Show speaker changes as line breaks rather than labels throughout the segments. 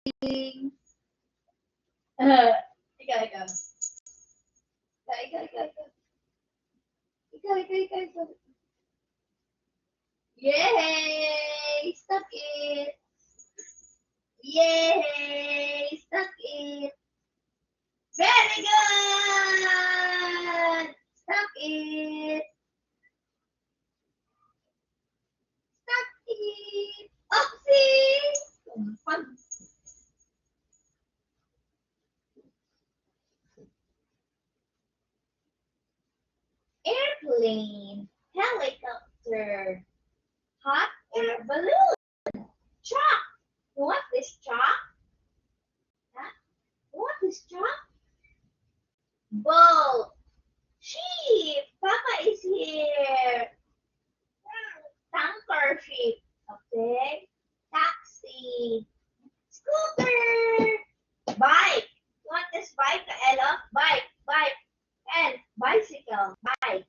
Ikaw, ikaw. Ikaw. Yay! Stuck it! Yay! Stuck it! Very good! Stuck it! Stuck it! Oopsie! Airplane, helicopter, hot air balloon, truck. What is truck? Huh? What is truck? Boat, sheep. Papa is here. Tanker ship. Okay. Taxi, scooter, bike. What is bike, Ella? Bike. And bicycle. Bike.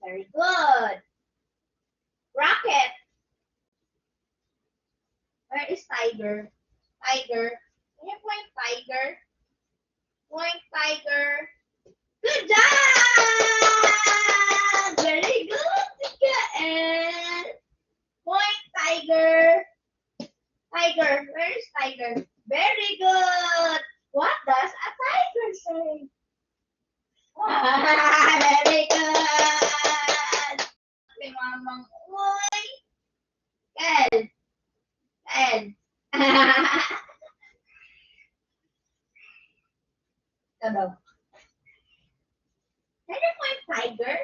Very good. Rocket. Where is tiger? Tiger. Can you point tiger? Point tiger. Good job! Very good, Mikael. Point tiger. Tiger. Where is tiger? Very good. What does a tiger say? Very good. May mamang uy. Kel. Ano? Can you point tiger?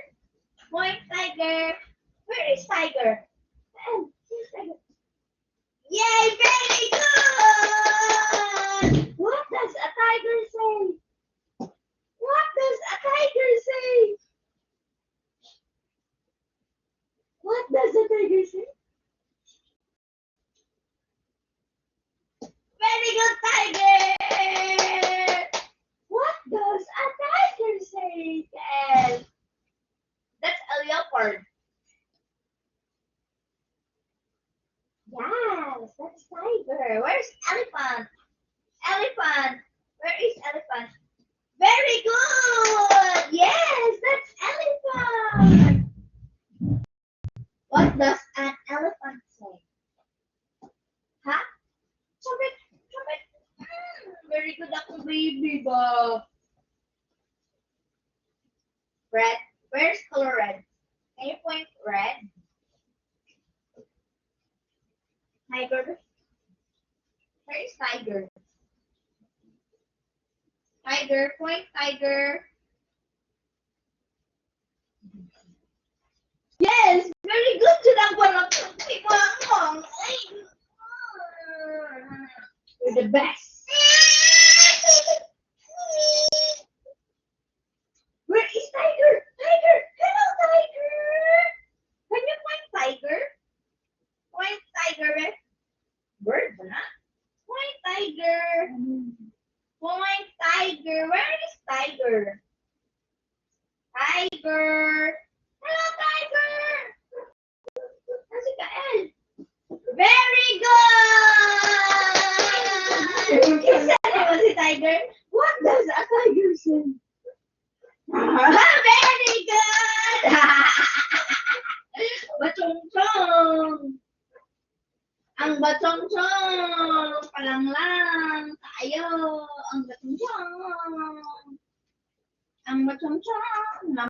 Point tiger. Where is tiger? Here's tiger. Yay! Very good! What does a tiger say? What does a tiger say? What does a tiger say? Very good, tiger! What does a tiger say, Kel? That's a leopard. Yes, that's tiger. Where's elephant? Elephant. Where is elephant? Very good. Yes, that's elephant. What does an elephant say? Huh? Chubit. Very good akong baby ba? Red. Where's color red? Can you point red? Tiger. Where is tiger? Tiger. Point tiger. Yes, very good. You're the best. Where is tiger? Tiger. Hello, tiger. Can you point tiger? Point tiger. Bird ba na? Point tiger. Point tiger. Where is tiger? Tiger. Hello, tiger. Nasi Kael. Very good. Isa naman si tiger. What does a tiger say? Very good. Bachong-chong. Ang bachong-chong. Palanglang. Tayo. Ang bachong-chong. Ang bachong-chong.